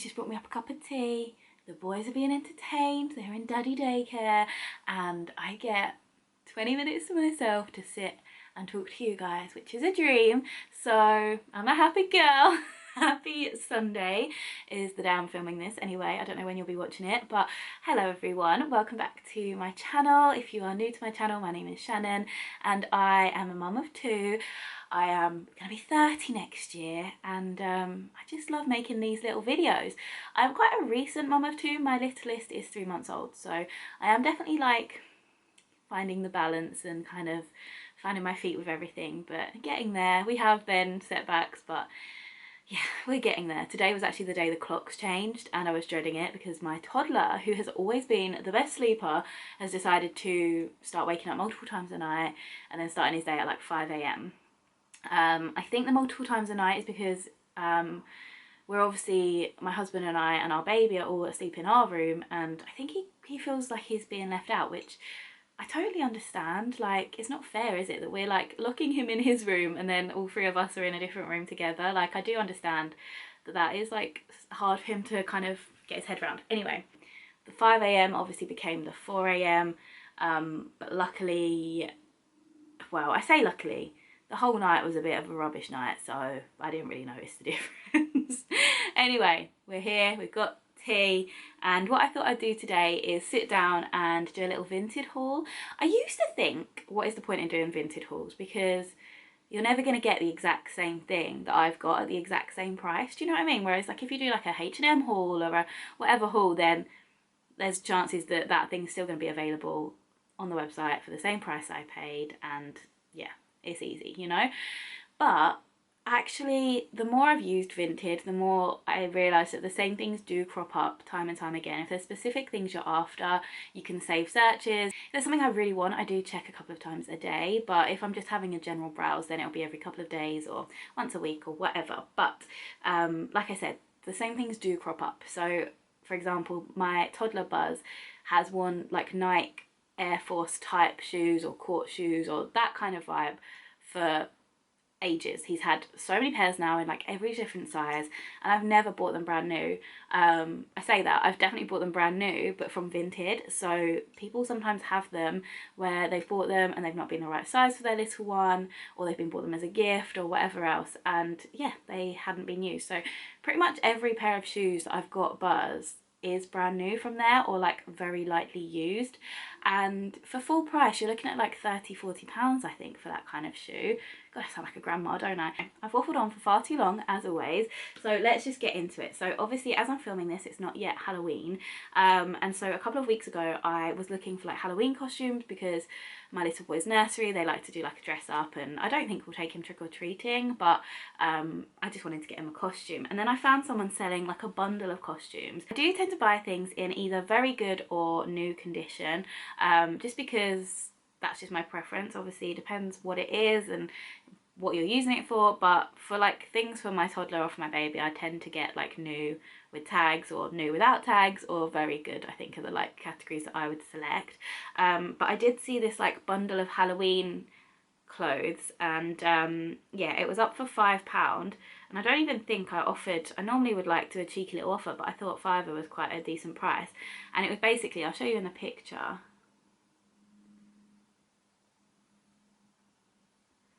He's just brought me up a cup of tea. The boys are being entertained. They're in daddy daycare. And I get 20 minutes to myself to sit and talk to you guys, which is a dream. So I'm a happy girl. Happy Sunday is the day I'm filming this anyway. I don't know when you'll be watching it, but hello everyone, welcome back to my channel. If you are new to my channel, my name is Shannon and I am a mum of two. I am going to be 30 next year and I just love making these little videos. I'm quite a recent mum of two. My littlest is 3 months old, so I am definitely like finding the balance and kind of finding my feet with everything, but getting there. We have been setbacks, but yeah, we're getting there. Today was actually the day the clocks changed and I was dreading it because my toddler, who has always been the best sleeper, has decided to start waking up multiple times a night and then starting his day at like 5 a.m. I think the multiple times a night is because we're obviously, my husband and I and our baby are all asleep in our room, and I think he feels like he's being left out, which I totally understand. Like, it's not fair, is it, that we're like locking him in his room and then all three of us are in a different room together. Like, I do understand that that is like hard for him to kind of get his head around. Anyway, the 5 a.m. obviously became the 4 a.m. But luckily, well, I say luckily, the whole night was a bit of a rubbish night, so I didn't really notice the difference. Anyway, we're here, we've got tea, and what I thought I'd do today is sit down and do a little Vinted haul. I used to think, what is the point in doing Vinted hauls, because you're never going to get the exact same thing that I've got at the exact same price. Do you know what I mean? Whereas like if you do like a H&M haul or a whatever haul, then there's chances that that thing's still going to be available on the website for the same price I paid, and yeah, it's easy, you know. But actually, the more I've used Vinted, the more I realise that the same things do crop up time and time again. If there's specific things you're after, you can save searches. If there's something I really want, I do check a couple of times a day, but if I'm just having a general browse, then it'll be every couple of days or once a week or whatever. But like I said, the same things do crop up. So for example, my toddler Buzz has worn like Nike Air Force type shoes or court shoes or that kind of vibe for ages. He's had so many pairs now in like every different size, and I've never bought them brand new. I say that, I've definitely bought them brand new, but from Vinted. So people sometimes have them where they've bought them and they've not been the right size for their little one, or they've been bought them as a gift or whatever else, and yeah, they hadn't been used. So pretty much every pair of shoes that I've got Buzz is brand new from there, or like very lightly used, and for full price you're looking at like 30-40 pounds, I think, for that kind of shoe. God, I sound like a grandma, don't I? I've waffled on for far too long, as always, so let's just get into it. So obviously, as I'm filming this, it's not yet Halloween, and so a couple of weeks ago I was looking for like Halloween costumes because my little boy's nursery, they like to do like a dress up, and I don't think we'll take him trick-or-treating, but I just wanted to get him a costume. And then I found someone selling like a bundle of costumes. I do tend to buy things in either very good or new condition, just because that's just my preference. Obviously it depends what it is and what you're using it for, but for like things for my toddler or for my baby, I tend to get like new with tags or new without tags or very good, I think, are the like categories that I would select. But I did see this like bundle of Halloween clothes, and yeah, it was up for £5, and I don't even think I offered, I normally would like do a cheeky little offer, but I thought £5 was quite a decent price. And it was basically, I'll show you in the picture.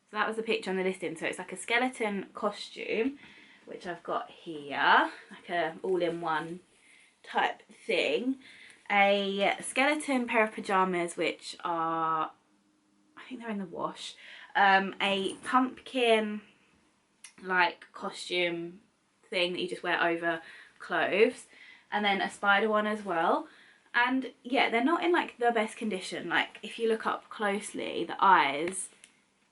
So that was the picture on the listing. So it's like a skeleton costume, which I've got here, like a all-in-one type thing. A skeleton pair of pyjamas, which are, I think they're in the wash. A pumpkin like costume thing that you just wear over clothes, and then a spider one as well. And yeah, they're not in like the best condition. Like if you look up closely, the eyes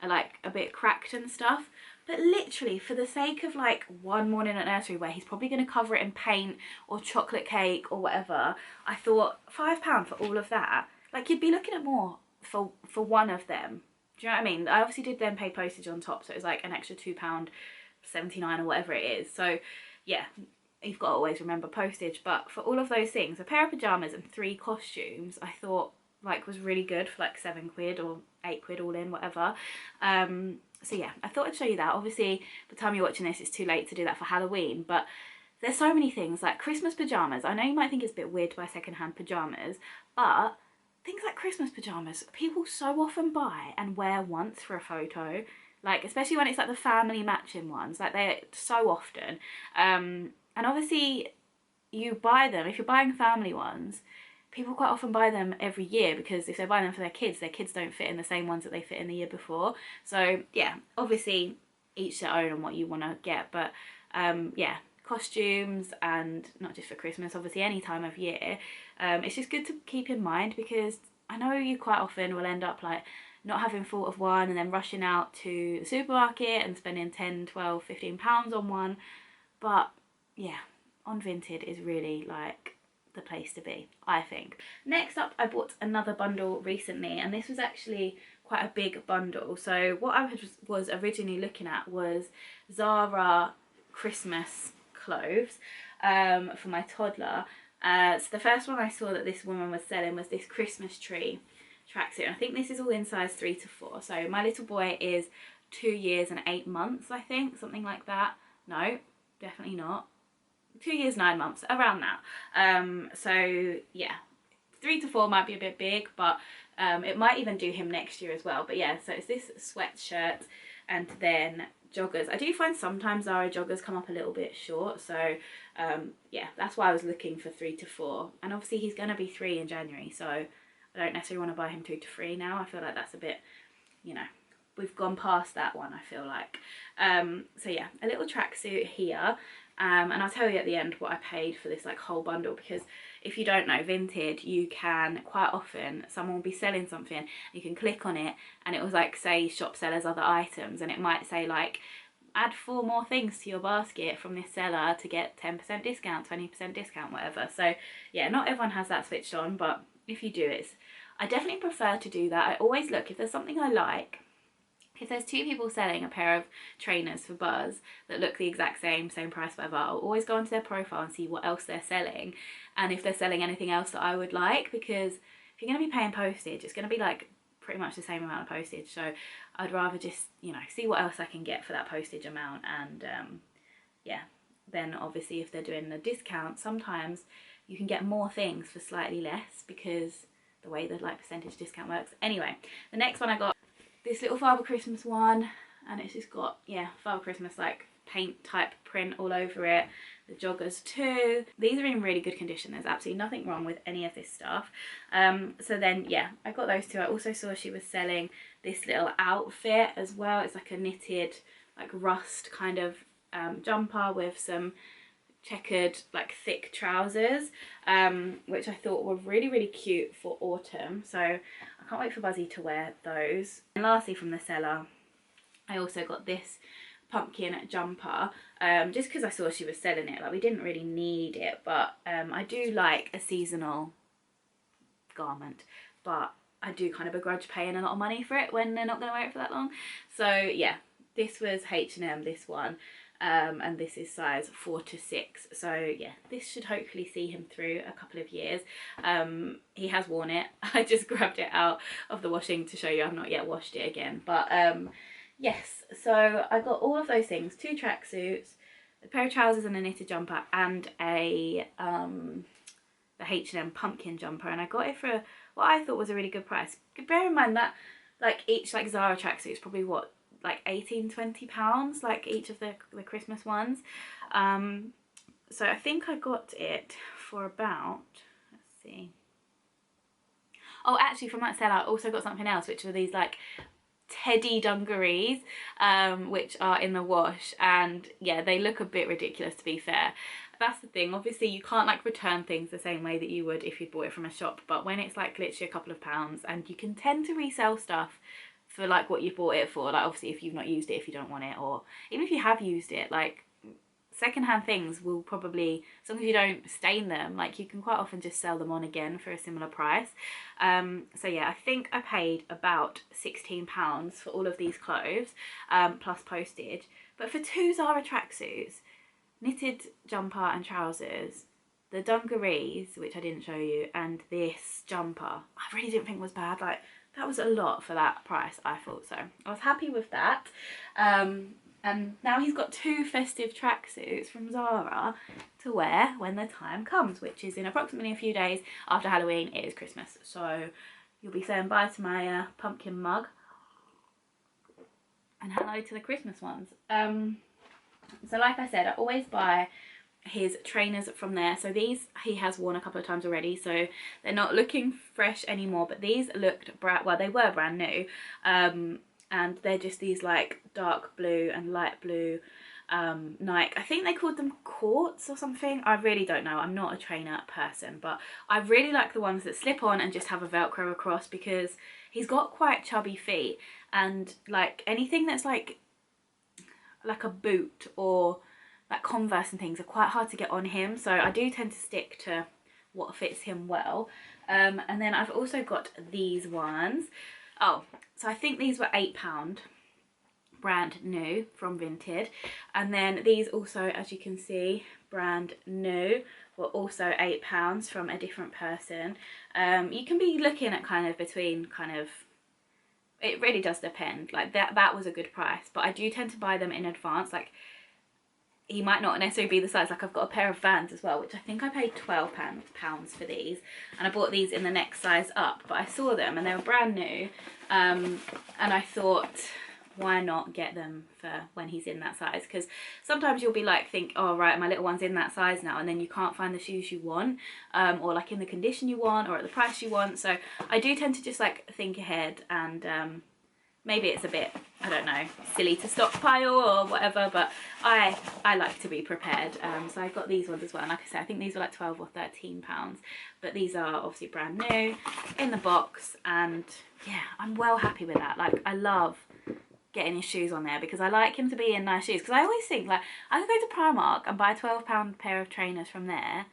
are like a bit cracked and stuff, but literally for the sake of like one morning at nursery where he's probably going to cover it in paint or chocolate cake or whatever, I thought £5 for all of that. Like, you'd be looking at more for one of them. Do you know what I mean? I obviously did then pay postage on top, so it was like an extra £2.79 or whatever it is. So yeah, you've got to always remember postage. But for all of those things, a pair of pyjamas and 3 costumes, I thought like was really good for like £7 or £8 all in, whatever. So yeah, I thought I'd show you that. Obviously, by the time you're watching this, it's too late to do that for Halloween, but there's so many things like Christmas pajamas. I know you might think it's a bit weird to buy secondhand pajamas, but things like Christmas pajamas, people so often buy and wear once for a photo. Like, especially when it's like the family matching ones, like they're so often. And obviously you buy them, if you're buying family ones, people quite often buy them every year, because if they're buying them for their kids don't fit in the same ones that they fit in the year before. So yeah, obviously each their own on what you want to get, but yeah, costumes, and not just for Christmas, obviously any time of year, it's just good to keep in mind, because I know you quite often will end up like not having thought of one and then rushing out to the supermarket and spending 10, 12, 15 pounds on one. But yeah, on Vinted is really like the place to be, I think. Next up, I bought another bundle recently, and this was actually quite a big bundle. So what I was originally looking at was Zara Christmas clothes for my toddler. So the first one I saw that this woman was selling was this Christmas tree tracksuit. I think this is all in size 3 to 4. So my little boy is 2 years and 8 months, I think, something like that. No, definitely not. 2 years, 9 months, around that. So yeah, 3 to 4 might be a bit big, but it might even do him next year as well. But yeah, so it's this sweatshirt and then joggers. I do find sometimes Zara joggers come up a little bit short, so yeah, that's why I was looking for 3 to 4. And obviously he's going to be 3 in January, so I don't necessarily want to buy him 2 to 3 now. I feel like that's a bit, you know, we've gone past that one, I feel like. So yeah, a little tracksuit here. And I'll tell you at the end what I paid for this like whole bundle, because if you don't know, Vinted, you can quite often, someone will be selling something, you can click on it and it was like say shop sellers other items, and it might say like add 4 more things to your basket from this seller to get 10% discount, 20% discount, whatever. So yeah, not everyone has that switched on, but if you do, I definitely prefer to do that. I always look, if there's something I like, if there's 2 people selling a pair of trainers for Buzz that look the exact same price, whatever, I'll always go onto their profile and see what else they're selling, and if they're selling anything else that I would like, because if you're going to be paying postage, it's going to be like pretty much the same amount of postage. So I'd rather just, you know, see what else I can get for that postage amount. And yeah, then obviously if they're doing a discount, sometimes you can get more things for slightly less, because the way the like percentage discount works. Anyway, the next one I got this little Father Christmas one, and it's just got, yeah, Father Christmas like paint type print all over it. The joggers too. These are in really good condition. There's absolutely nothing wrong with any of this stuff. So then yeah, I got those 2. I also saw she was selling this little outfit as well. It's like a knitted like rust kind of jumper with some checkered like thick trousers, which I thought were really cute for autumn. So I can't wait for Buzzy to wear those. And lastly, from the seller, I also got this pumpkin jumper, just because I saw she was selling it. Like, we didn't really need it, but I do like a seasonal garment, but I do kind of begrudge paying a lot of money for it when they're not going to wear it for that long. So yeah, this was H&M, this one. And this is size 4 to 6. So yeah, this should hopefully see him through a couple of years. He has worn it. I just grabbed it out of the washing to show you I've not yet washed it again. But yes, so I got all of those things: 2 tracksuits, a pair of trousers and a knitted jumper, and the H&M pumpkin jumper. And I got it for what I thought was a really good price. Bear in mind that like each like Zara tracksuit is probably what, like 18-20 pounds, like each of the Christmas ones. So I think I got it for about, let's see, oh actually from that seller I also got something else, which were these like teddy dungarees, which are in the wash, and yeah, they look a bit ridiculous, to be fair. That's the thing, obviously you can't like return things the same way that you would if you'd bought it from a shop, but when it's like literally a couple of pounds, and you can tend to resell stuff for like what you bought it for, like obviously if you've not used it, if you don't want it, or even if you have used it, like secondhand things will probably, as long as you don't stain them, like you can quite often just sell them on again for a similar price. So yeah, I think I paid about £16 for all of these clothes, plus postage. But for 2 Zara tracksuits, knitted jumper and trousers, the dungarees, which I didn't show you, and this jumper, I really didn't think was bad. Like, that was a lot for that price, I thought. So I was happy with that. And now he's got 2 festive tracksuits from Zara to wear when the time comes, which is in approximately a few days after Halloween. It is Christmas, so you'll be saying bye to my pumpkin mug and hello to the Christmas ones. So like I said, I always buy his trainers from there. So these he has worn a couple of times already, so they're not looking fresh anymore, but these looked well, they were brand new. And they're just these like dark blue and light blue Nike. I think they called them quartz or something. I really don't know. I'm not a trainer person, but I really like the ones that slip on and just have a Velcro across, because he's got quite chubby feet, and like anything that's like a boot or like Converse and things are quite hard to get on him. So I do tend to stick to what fits him well. And then I've also got these ones. Oh, so I think these were £8, brand new from Vinted. And then these also, as you can see, brand new, were also £8 from a different person. You can be looking at kind of between it really does depend. Like that was a good price, but I do tend to buy them in advance. Like he might not necessarily be the size. Like I've got a pair of Vans as well, which I think I paid £12 for these, and I bought these in the next size up, but I saw them and they were brand new, and I thought, why not get them for when he's in that size? Because sometimes you'll be like, oh right, my little one's in that size now, and then you can't find the shoes you want, or like in the condition you want, or at the price you want. So I do tend to just like think ahead, and maybe it's a bit, I don't know, silly to stockpile or whatever, but I like to be prepared. So I got these ones as well, and like I said, I think these were like £12 or £13, but these are obviously brand new in the box, and yeah, I'm well happy with that. Like I love getting his shoes on there, because I like him to be in nice shoes, because I always think like I could go to Primark and buy a £12 pair of trainers from there,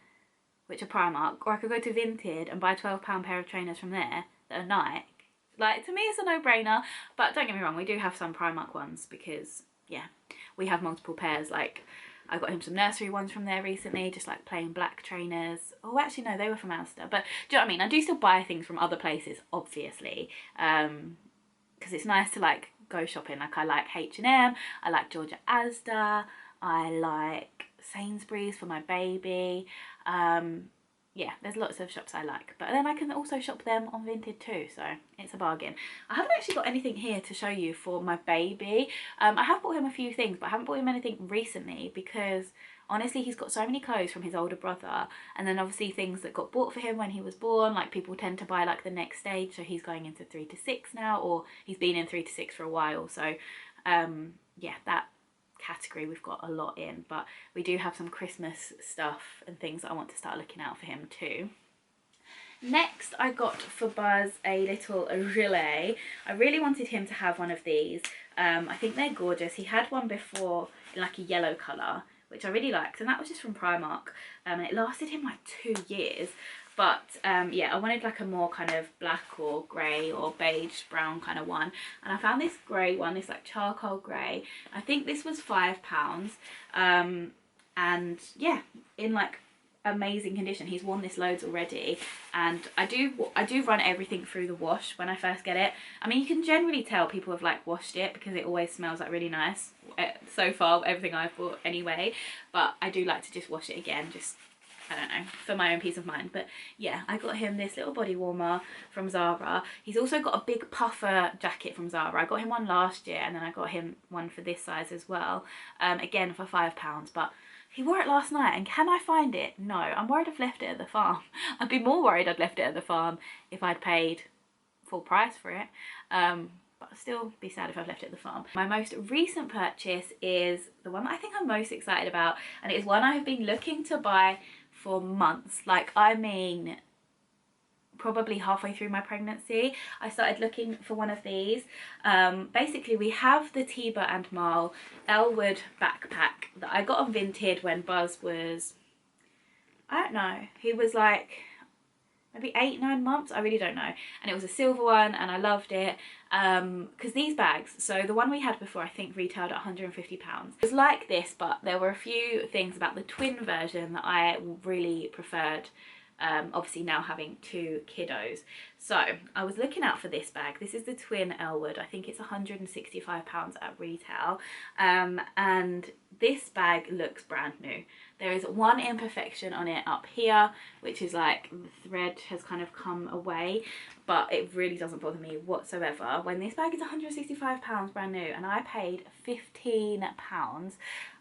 which are Primark, or I could go to Vinted and buy a £12 pair of trainers from there that are Nike. Like, to me it's a no-brainer, but don't get me wrong, we do have some Primark ones, because yeah, we have multiple pairs. Like I got him some nursery ones from there recently, just like plain black trainers. Oh, actually no, they were from Asda, but do you know what I mean? I do still buy things from other places, obviously, because it's nice to like go shopping. Like I like H&M, I like Georgia Asda, I like Sainsbury's for my baby. Yeah, there's lots of shops I like, but then I can also shop them on Vinted too, so it's a bargain. I haven't actually got anything here to show you for my baby. I have bought him a few things, but I haven't bought him anything recently, because honestly he's got so many clothes from his older brother, and then obviously things that got bought for him when he was born. Like people tend to buy like the next stage, so he's going into 3 to 6 now, or he's been in 3 to 6 for a while. So yeah, that category we've got a lot in, but we do have some Christmas stuff and things that I want to start looking out for him too. Next I got for Buzz a little gilet. I really wanted him to have one of these. I think they're gorgeous. He had one before in like a yellow colour, which I really liked, and that was just from Primark, and it lasted him like 2 years. But yeah, I wanted like a more kind of black or grey or beige brown kind of one, and I found this grey one, this like charcoal grey. I think this was £5, and yeah, in like amazing condition. He's worn this loads already, and I do run everything through the wash when I first get it. I mean, you can generally tell people have like washed it, because it always smells like really nice so far, everything I've bought anyway, but I do like to just wash it again, just I don't know, for my own peace of mind. But yeah, I got him this little body warmer from Zara. He's also got a big puffer jacket from Zara. I got him one last year, and then I got him one for this size as well, again for £5, but he wore it last night, and can I find it? No, I'm worried I've left it at the farm. I'd be more worried I'd left it at the farm if I'd paid full price for it, but I'd still be sad if I've left it at the farm. My most recent purchase is the one that I think I'm most excited about, and it is one I have been looking to buy for months. Like, I mean, probably halfway through my pregnancy, I started looking for one of these. Basically, we have the Tiba and Marl Elwood backpack that I got on Vinted when Buzz was, I don't know, he was like maybe 8-9 months, I really don't know, and it was a silver one, and I loved it, because these bags, so the one we had before I think retailed at £150. It was like this, but there were a few things about the twin version that I really preferred obviously now having 2 kiddos. So I was looking out for this bag. This is the twin Elwood. I think it's £165 at retail, and this bag looks brand new. There is one imperfection on it up here, which is like the thread has kind of come away, but it really doesn't bother me whatsoever. When this bag is £165 brand new and I paid £15,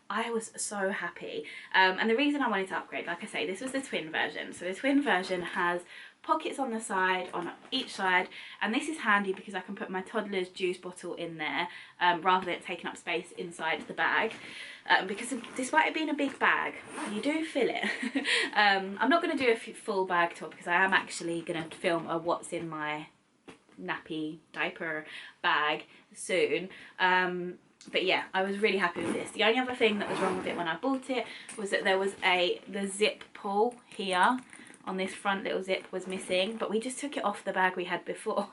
I was so happy. And the reason I wanted to upgrade, like I say, this was the twin version. So the twin version has pockets on the side, on each side, and this is handy because I can put my toddler's juice bottle in there rather than taking up space inside the bag. Because despite it being a big bag, you do fill it. I'm not going to do a full bag tour because I am actually going to film a what's in my nappy diaper bag soon. But yeah, I was really happy with this. The only other thing that was wrong with it when I bought it was that there was the zip pull here on this front little zip was missing, but we just took it off the bag we had before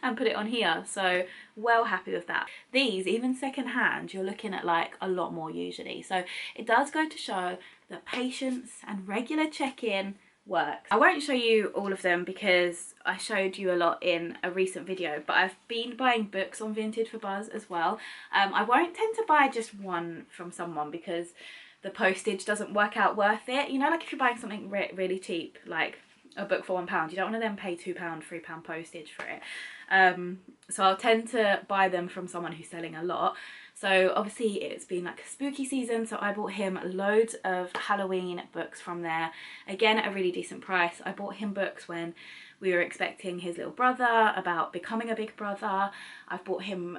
and put it on here, so well happy with that. These, even second hand, you're looking at like a lot more usually, so it does go to show that patience and regular check-in works. I won't show you all of them because I showed you a lot in a recent video, but I've been buying books on Vinted for Buzz as well. I won't tend to buy just one from someone because the postage doesn't work out worth it. You know, like if you're buying something really cheap, like a book for £1, you don't want to then pay £2, £3 postage for it. So I'll tend to buy them from someone who's selling a lot. So obviously it's been like a spooky season, so I bought him loads of Halloween books from there, again at a really decent price. I bought him books when we were expecting his little brother, about becoming a big brother. I've bought him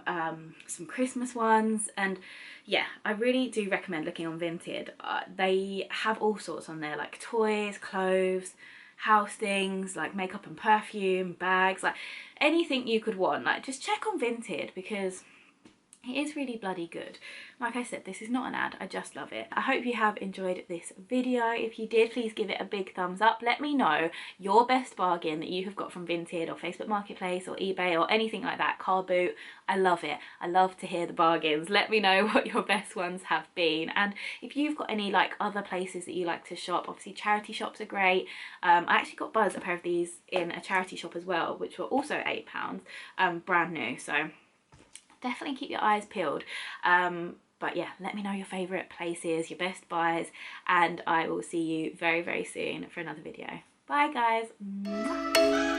some Christmas ones, and yeah, I really do recommend looking on Vinted. They have all sorts on there, like toys, clothes, house things, like makeup and perfume, bags, like anything you could want. Like just check on Vinted because it is really bloody good. Like I said, this is not an ad, I just love it. I hope you have enjoyed this video. If you did, please give it a big thumbs up. Let me know your best bargain that you have got from Vinted or Facebook Marketplace or eBay or anything like that, car boot. I love it. I love to hear the bargains. Let me know what your best ones have been. And if you've got any like other places that you like to shop, obviously charity shops are great. I actually got Buzz a pair of these in a charity shop as well, which were also £8, brand new. So definitely keep your eyes peeled. But yeah, let me know your favourite places, your best buys, and I will see you very, very soon for another video. Bye guys.